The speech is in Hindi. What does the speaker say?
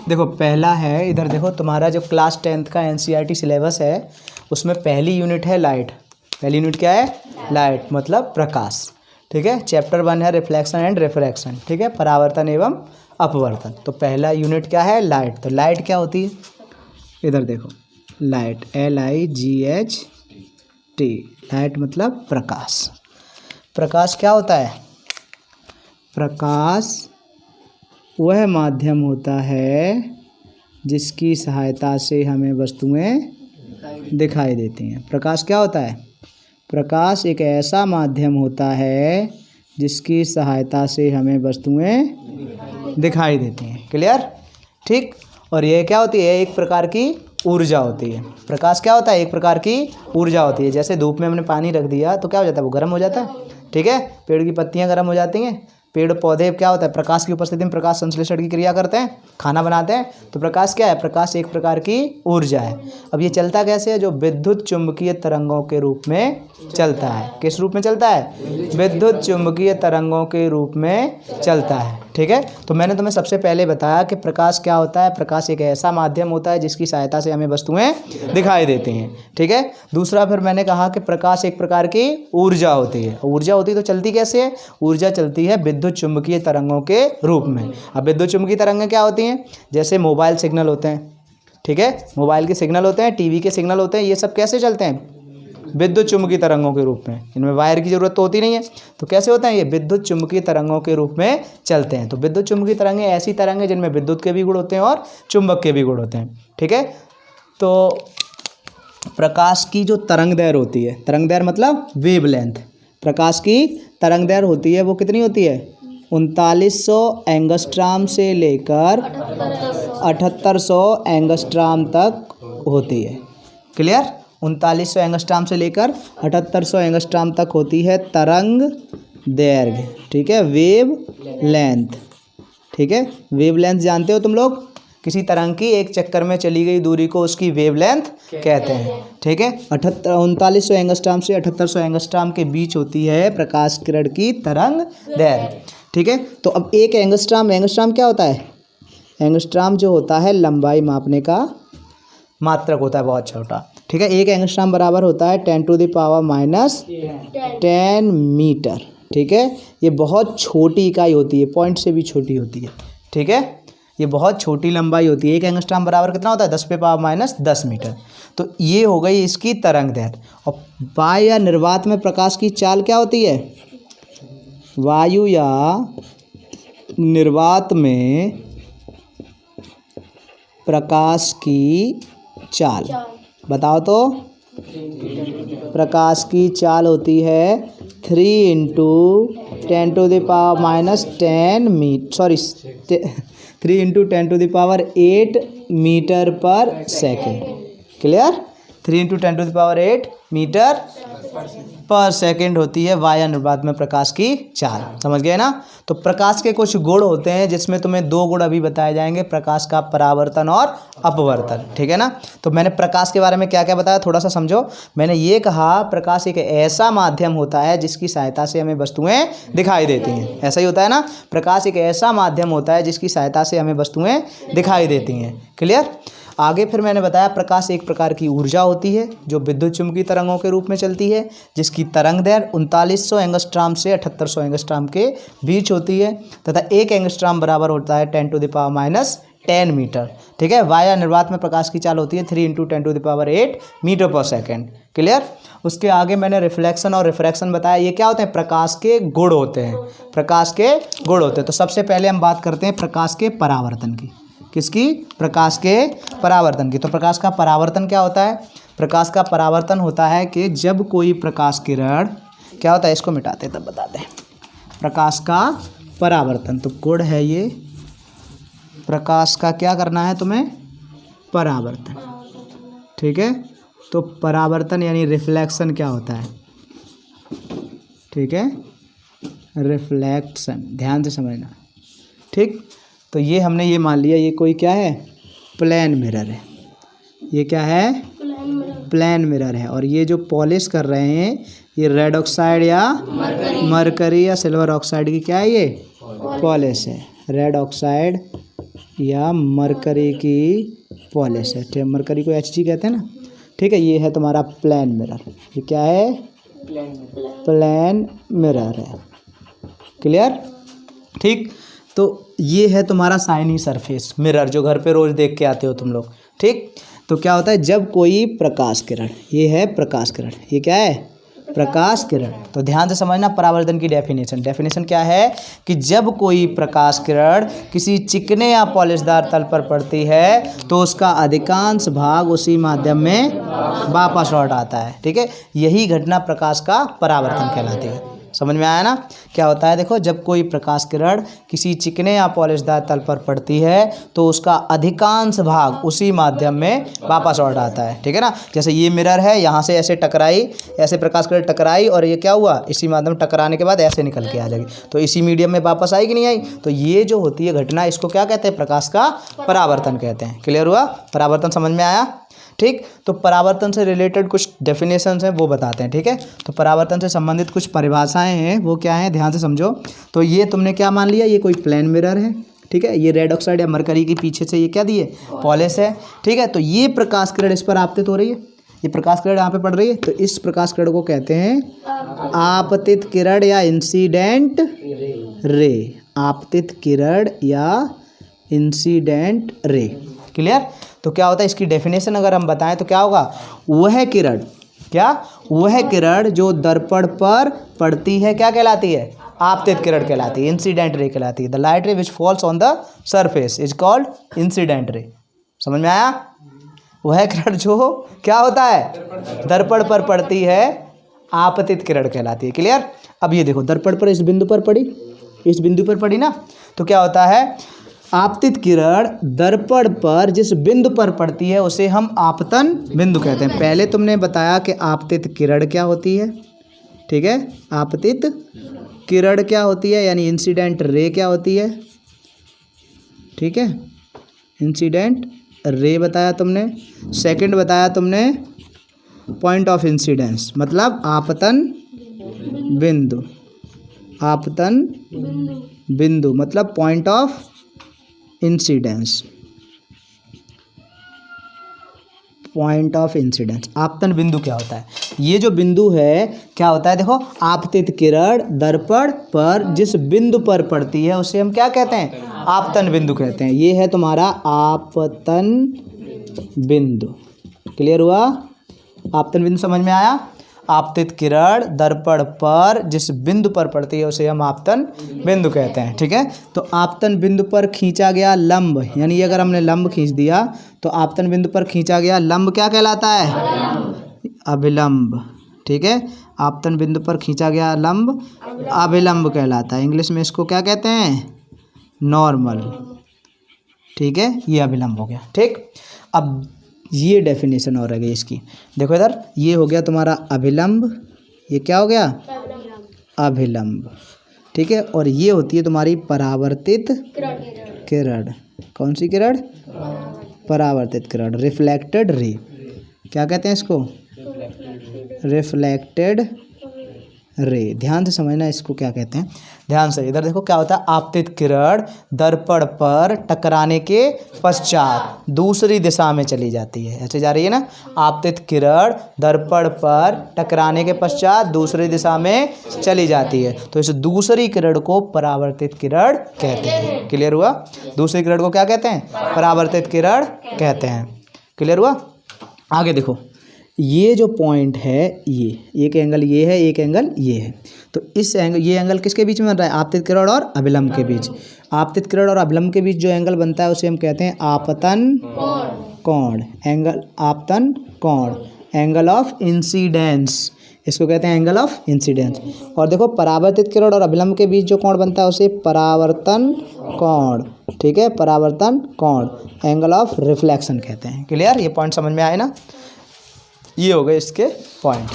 देखो पहला है, इधर देखो तुम्हारा जो क्लास 10th का एनसीईआरटी सिलेबस है उसमें पहली यूनिट है लाइट। पहली यूनिट क्या है? लाइट मतलब प्रकाश। ठीक है। चैप्टर 1 है रिफ्लेक्शन एंड रिफ्रैक्शन। ठीक है, परावर्तन एवं अपवर्तन। तो पहला यूनिट क्या है? लाइट। तो लाइट क्या होती है? इधर देखो, लाइट LIGHT, लाइट मतलब प्रकाश। प्रकाश क्या होता है? प्रकाश वह माध्यम होता है जिसकी सहायता से हमें वस्तुएं दिखाई देती हैं। प्रकाश क्या होता है? प्रकाश एक ऐसा माध्यम होता है जिसकी सहायता से हमें वस्तुएं दिखाई देती हैं। क्लियर? ठीक। और ये क्या होती है? एक प्रकार की ऊर्जा होती है। प्रकाश क्या होता है? एक प्रकार की ऊर्जा होती है। जैसे धूप में हमने पानी रख दिया तो क्या हो जाता है? वो गर्म हो जाता है। ठीक है। पेड़ की पत्तियां गर्म हो जाती हैं। पेड़ पौधे क्या होता है? प्रकाश की उपस्थिति में प्रकाश संश्लेषण की क्रिया करते हैं, खाना बनाते हैं। तो प्रकाश क्या है? प्रकाश एक प्रकार की ऊर्जा है। अब ये चलता कैसे है? जो विद्युत चुम्बकीय तरंगों के रूप में चलता है। किस रूप में चलता है? विद्युत चुम्बकीय तरंगों के रूप में चलता है। ठीक है। तो मैंने तुम्हें सबसे पहले बताया कि प्रकाश क्या होता है। प्रकाश एक ऐसा माध्यम होता है जिसकी सहायता से हमें वस्तुएं दिखाई देती हैं। ठीक है। दूसरा फिर मैंने कहा कि प्रकाश एक प्रकार की ऊर्जा होती है। ऊर्जा होती है तो चलती कैसे है? ऊर्जा चलती है विद्युत चुम्बकीय तरंगों के रूप में। अब विद्युत चुम्बकीय तरंगें क्या होती हैं? जैसे मोबाइल सिग्नल होते हैं। ठीक है, मोबाइल के सिग्नल होते हैं, टीवी के सिग्नल होते हैं। ये सब कैसे चलते हैं? विद्युत चुम्बकीय तरंगों के रूप में। इनमें वायर की जरूरत तो होती नहीं है। तो कैसे होते हैं? ये विद्युत चुम्बकीय तरंगों के रूप में चलते हैं। तो विद्युत चुम्बकीय तरंगें ऐसी तरंगें जिनमें विद्युत के भी गुण होते हैं और चुंबक के भी गुण होते हैं। ठीक है। तो प्रकाश की जो तरंग दैर्घ्य होती है, तरंग दैर्घ्य मतलब वेवलेंथ, प्रकाश की तरंग दैर्घ्य होती है वो कितनी होती है? 3900 एंगस्ट्राम से लेकर 7800 एंगस्ट्राम तक होती है। क्लियर? 3900 एंगस्ट्राम से लेकर 7800 एंगस्ट्राम तक होती है तरंग दैर्घ्य। ठीक है, वेव लेंथ। ठीक है, वेव लेंथ जानते हो तुम लोग? किसी तरंग की एक चक्कर में चली गई दूरी को उसकी वेवलेंथ कहते हैं। ठीक है। 3900 एंगस्ट्राम से 7800 एंगस्ट्राम के बीच होती है प्रकाश किरण की तरंग दैर्घ्य। ठीक है। तो अब एक एंगस्ट्राम, एंगस्ट्राम क्या होता है? एंगस्ट्राम जो होता है लंबाई मापने का मात्रक होता है, बहुत छोटा। ठीक है। एक एंगस्ट्राम बराबर होता है 10⁻⁻10 मीटर। ठीक है, ये बहुत छोटी इकाई होती है, पॉइंट से भी छोटी होती है। ठीक है, ये बहुत छोटी लंबाई होती है। एक एंगस्ट्राम बराबर कितना होता है? 10⁻⁻10 मीटर। तो ये हो गई इसकी तरंग दैर्घ्य। और वायु या निर्वात में प्रकाश की चाल क्या होती है? वायु या निर्वात में प्रकाश की चाल बताओ तो? प्रकाश की चाल होती है 3 × 10⁻⁻10 3 × 10⁸ मीटर पर सेकेंड। क्लियर? 3 × 10⁸ मीटर पर सेकेंड होती है वायु निर्वात में प्रकाश की चाल। समझ गए ना? तो प्रकाश के कुछ गुण होते हैं जिसमें तुम्हें 2 गुण अभी बताए जाएंगे, प्रकाश का परावर्तन और अपवर्तन। ठीक है ना? तो मैंने प्रकाश के बारे में क्या क्या बताया थोड़ा सा समझो। मैंने ये कहा प्रकाश एक ऐसा माध्यम होता है जिसकी सहायता से हमें वस्तुएं दिखाई देती हैं। ऐसा ही होता है ना? प्रकाश एक ऐसा माध्यम होता है जिसकी सहायता से हमें वस्तुएं दिखाई देती हैं। क्लियर? आगे फिर मैंने बताया प्रकाश एक प्रकार की ऊर्जा होती है जो विद्युत चुम्बकीय तरंगों के रूप में चलती है, जिसकी तरंग दैर्घ्य 3900 एंगस्ट्राम से 7800 एंगस्ट्राम के बीच होती है तथा एक एंगस्ट्राम बराबर होता है 10⁻⁻10 मीटर। ठीक है। वायु निर्वात में प्रकाश की चाल होती है 3 × 10⁸ मीटर पर सेकेंड। क्लियर? उसके आगे मैंने रिफ्लेक्शन और रिफ्रैक्शन बताया। ये क्या होते हैं? प्रकाश के गुण होते हैं। प्रकाश के गुण होते हैं। तो सबसे पहले हम बात करते हैं प्रकाश के परावर्तन की। किसकी? प्रकाश के परावर्तन की। तो प्रकाश का परावर्तन क्या होता है? प्रकाश का परावर्तन होता है कि जब कोई प्रकाश किरण क्या होता है, इसको मिटाते तब बताते हैं। प्रकाश का परावर्तन तो गुण है ये। प्रकाश का क्या करना है तुम्हें? परावर्तन। ठीक है। तो परावर्तन यानी रिफ्लेक्शन क्या होता है? ठीक है, रिफ्लेक्शन, ध्यान से समझना। ठीक। तो ये हमने ये मान लिया ये कोई क्या है? प्लेन मिरर है। ये क्या है? प्लेन मिरर है। और ये जो पॉलिश कर रहे हैं ये रेड ऑक्साइड या मरकरी या सिल्वर ऑक्साइड की क्या है? ये पॉलिश है। रेड ऑक्साइड या मरकरी की पॉलिश है। ठीक है, मरकरी को HG कहते हैं ना। ठीक है, ये है तुम्हारा प्लेन मिरर। ये क्या है? प्लेन मिरर है। क्लियर? ठीक, तो ये है तुम्हारा शाइनी सरफेस मिरर जो घर पे रोज देख के आते हो तुम लोग। ठीक, तो क्या होता है जब कोई प्रकाश किरण, ये है प्रकाश किरण, ये क्या है? प्रकाश किरण। तो ध्यान से समझना परावर्तन की डेफिनेशन क्या है कि जब कोई प्रकाश किरण किसी चिकने या पॉलिशदार तल पर पड़ती है तो उसका अधिकांश भाग उसी माध्यम में वापस लौट आता है। ठीक है, यही घटना प्रकाश का परावर्तन कहलाती है। समझ में आया ना? क्या होता है देखो, जब कोई प्रकाश किरण किसी चिकने या पॉलिशदार तल पर पड़ती है तो उसका अधिकांश भाग उसी माध्यम में वापस लौट आता है। ठीक है ना? जैसे ये मिरर है, यहाँ से ऐसे टकराई, ऐसे प्रकाश किरण टकराई और ये क्या हुआ, इसी माध्यम टकराने के बाद ऐसे निकल के आ जाएगी, तो इसी मीडियम में वापस आई कि नहीं आई? तो ये जो होती है घटना, इसको क्या कहते हैं? प्रकाश का परावर्तन कहते हैं। क्लियर हुआ? परावर्तन समझ में आया? ठीक, तो परावर्तन से रिलेटेड कुछ डेफिनेशंस हैं वो बताते हैं। ठीक है, तो परावर्तन से संबंधित कुछ परिभाषाएं हैं, वो क्या हैं ध्यान से समझो। तो ये तुमने क्या मान लिया, ये कोई प्लेन मिरर है। ठीक है, ये रेड ऑक्साइड या मरकरी के पीछे से ये क्या दिए? पॉलिश है। ठीक है, तो ये प्रकाश किरण इस पर आपतित हो रही है, ये प्रकाश किरण यहाँ पे पड़ रही है, तो इस प्रकाश किरण को कहते हैं आपतित किरण या इंसिडेंट रे। आपतित किरण या इंसिडेंट रे। क्लियर? तो क्या होता है इसकी डेफिनेशन अगर हम बताएं तो क्या होगा? वह किरण, क्या? वह किरण जो दर्पण पर पड़ती है क्या कहलाती है? आपतित किरण कहलाती है, इंसिडेंट रे कहलाती है। द लाइट रे which falls on the surface is called incident ray. समझ में आया? वह किरण जो क्या होता है? दर्पण पर पड़ती है, आपतित किरण कहलाती है। क्लियर? अब ये देखो, दर्पण पर इस बिंदु पर पड़ी, इस बिंदु पर पड़ी ना, तो क्या होता है? आपतित किरण दर्पण पर जिस बिंदु पर पड़ती है उसे हम आपतन बिंदु कहते हैं। पहले तुमने बताया कि आपतित किरण क्या होती है। ठीक है, आपतित किरण क्या होती है, यानी इंसिडेंट रे क्या होती है। ठीक है, इंसिडेंट रे बताया तुमने। सेकंड बताया तुमने पॉइंट ऑफ इंसिडेंस, मतलब आपतन बिंदु। आपतन बिंदु मतलब point of incidence, point of incidence. आपतन बिंदु क्या होता है? ये जो बिंदु है क्या होता है देखो, आपतित किरण दर्पण पर जिस बिंदु पर पड़ती है उसे हम क्या कहते हैं? आपतन बिंदु कहते हैं। ये है तुम्हारा आपतन बिंदु। क्लियर हुआ? आपतन बिंदु समझ में आया? आपतित किरण दर्पण पर जिस बिंदु पर पड़ती है उसे हम आपतन बिंदु कहते हैं। ठीक है, तो आपतन बिंदु पर खींचा गया लंब, यानी अगर हमने लंब खींच दिया तो आपतन बिंदु पर खींचा गया लंब क्या कहलाता है? अभिलंब। ठीक है, आपतन बिंदु पर खींचा गया लंब अभिलंब कहलाता है। इंग्लिश में इसको क्या कहते हैं? नॉर्मल। ठीक है, ये अभिलंब हो गया। ठीक, अब ये डेफिनेशन और रह गई इसकी। देखो इधर, ये हो गया तुम्हारा अभिलंब, ये क्या हो गया? अभिलंब। ठीक है, और ये होती है तुम्हारी परावर्तित किरण। कौन सी किरण? परावर्तित किरण, रिफ्लेक्टेड रे। क्या कहते हैं इसको? Reflected ray. ध्यान से समझना इसको क्या कहते हैं। ध्यान से इधर देखो, क्या होता है? आपतित किरण दर्पण पर टकराने के पश्चात दूसरी दिशा में चली जाती है, ऐसे जा रही है ना। आपतित किरण दर्पण पर टकराने के पश्चात दूसरी दिशा में चली जाती है, तो इस दूसरी किरण को परावर्तित किरण कहते हैं। क्लियर हुआ? दूसरी किरण को क्या कहते हैं? परावर्तित किरण कहते हैं। क्लियर हुआ? आगे देखो, ये जो पॉइंट है, ये एक एंगल ये है, एक एंगल ये है, तो इस एंगल, ये एंगल किसके बीच में बन रहा है? आपतित किरण और अभिलंब के बीच। आपतित किरण और अभिलंब के बीच जो एंगल बनता है उसे हम कहते हैं आपतन कोण। एंगल आपतन कोण, एंगल ऑफ इंसिडेंस, इसको कहते हैं एंगल ऑफ इंसिडेंस। और देखो, परावर्तित किरण और अभिलंब के बीच जो कोण बनता है उसे परावर्तन कोण। ठीक है, परावर्तन कोण, एंगल ऑफ रिफ्लेक्शन कहते हैं। क्लियर? ये पॉइंट समझ में आए ना? ये हो गए इसके पॉइंट।